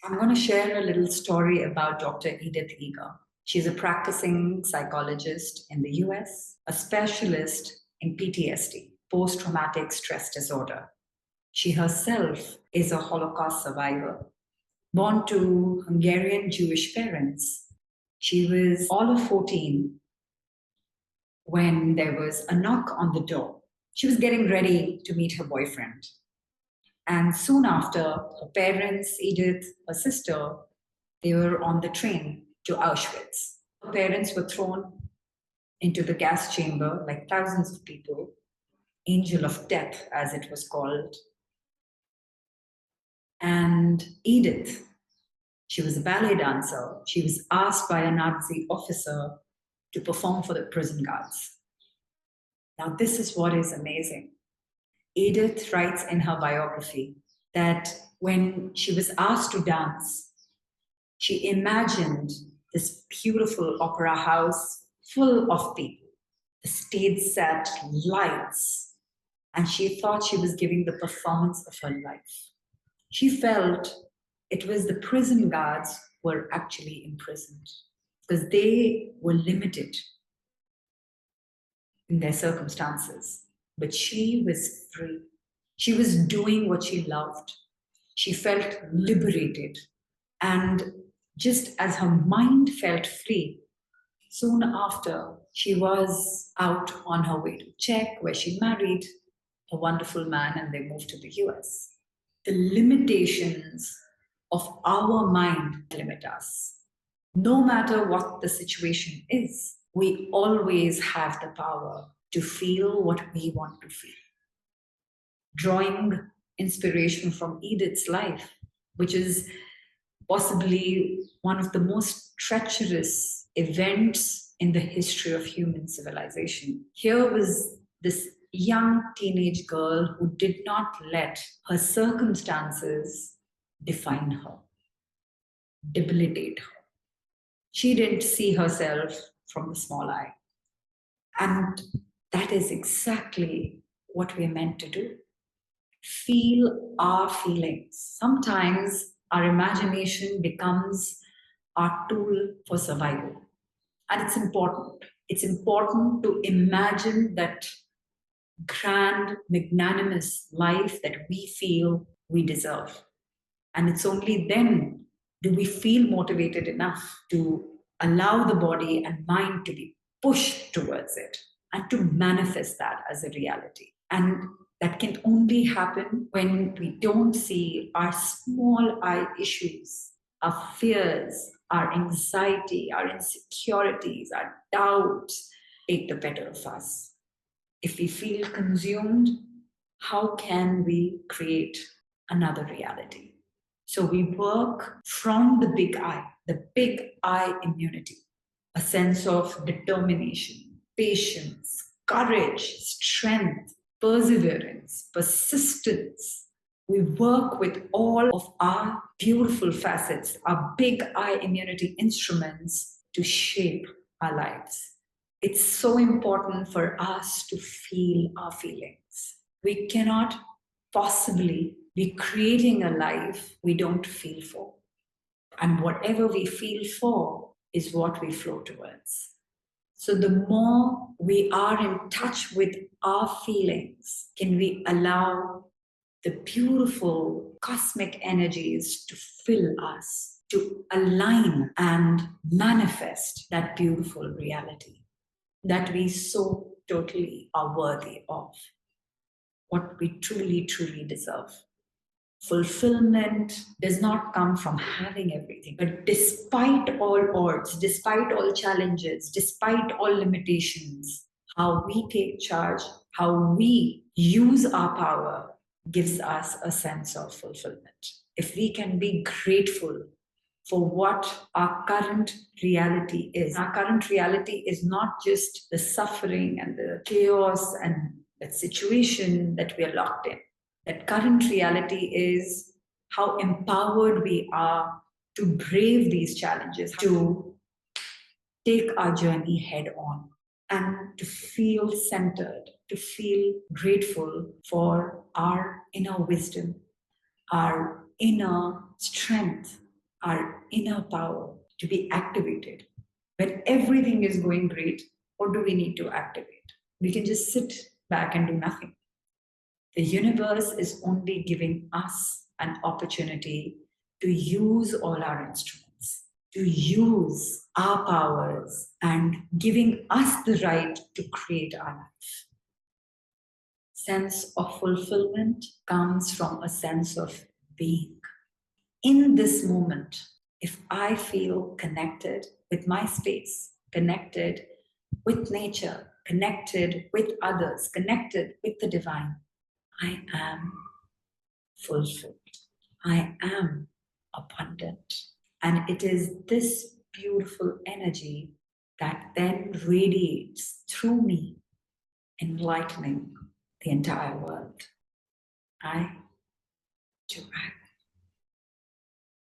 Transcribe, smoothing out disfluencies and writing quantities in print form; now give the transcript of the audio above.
I'm going to share a little story about Dr. Edith Eger. She's a practicing psychologist in the US, a specialist in PTSD, post-traumatic stress disorder. She herself is a Holocaust survivor, born to Hungarian Jewish parents. She was all of 14 when there was a knock on the door. She was getting ready to meet her boyfriend. And soon after, her parents, Edith, her sister, they were on the train to Auschwitz. Her parents were thrown into the gas chamber like thousands of people, Angel of Death, as it was called. And Edith, she was a ballet dancer. She was asked by a Nazi officer to perform for the prison guards. Now, this is what is amazing. Edith writes in her biography that when she was asked to dance, she imagined this beautiful opera house full of people, the stage set, lights, and she thought she was giving the performance of her life. She felt it was the prison guards who were actually imprisoned because they were limited in their circumstances. But she was free. She was doing what she loved. She felt liberated. And just as her mind felt free, soon after, she was out on her way to Czech, where she married a wonderful man and they moved to the US. The limitations of our mind limit us. No matter what the situation is, we always have the power to feel what we want to feel. Drawing inspiration from Edith's life, which is possibly one of the most treacherous events in the history of human civilization. Here was this young teenage girl who did not let her circumstances define her, debilitate her. She didn't see herself from the small eye. And that is exactly what we're meant to do. Feel our feelings. Sometimes our imagination becomes our tool for survival. And it's important. It's important to imagine that grand, magnanimous life that we feel we deserve. And it's only then do we feel motivated enough to allow the body and mind to be pushed towards it and to manifest that as a reality. And that can only happen when we don't see our small I issues, our fears, our anxiety, our insecurities, our doubts take the better of us. If we feel consumed, how can we create another reality? So we work from the big I immunity, a sense of determination, patience, courage, strength, perseverance, persistence. We work with all of our beautiful facets, our big I immunity instruments to shape our lives. It's so important for us to feel our feelings. We cannot possibly be creating a life we don't feel for. And whatever we feel for is what we flow towards. So the more we are in touch with our feelings, can we allow the beautiful cosmic energies to fill us, to align and manifest that beautiful reality that we so totally are worthy of, what we truly, truly deserve. Fulfillment does not come from having everything, but despite all odds, despite all challenges, despite all limitations, how we take charge, how we use our power gives us a sense of fulfillment. If we can be grateful for what our current reality is. Our current reality is not just the suffering and the chaos and the situation that we are locked in. That current reality is how empowered we are to brave these challenges, to take our journey head on, and to feel centered, to feel grateful for our inner wisdom, our inner strength, our inner power to be activated. When everything is going great, what do we need to activate? We can just sit back and do nothing. The universe is only giving us an opportunity to use all our instruments, to use our powers, and giving us the right to create our life. Sense of fulfillment comes from a sense of being. In this moment, if I feel connected with my space, connected with nature, connected with others, connected with the divine, I am fulfilled. I am abundant. And it is this beautiful energy that then radiates through me, enlightening the entire world. I do act.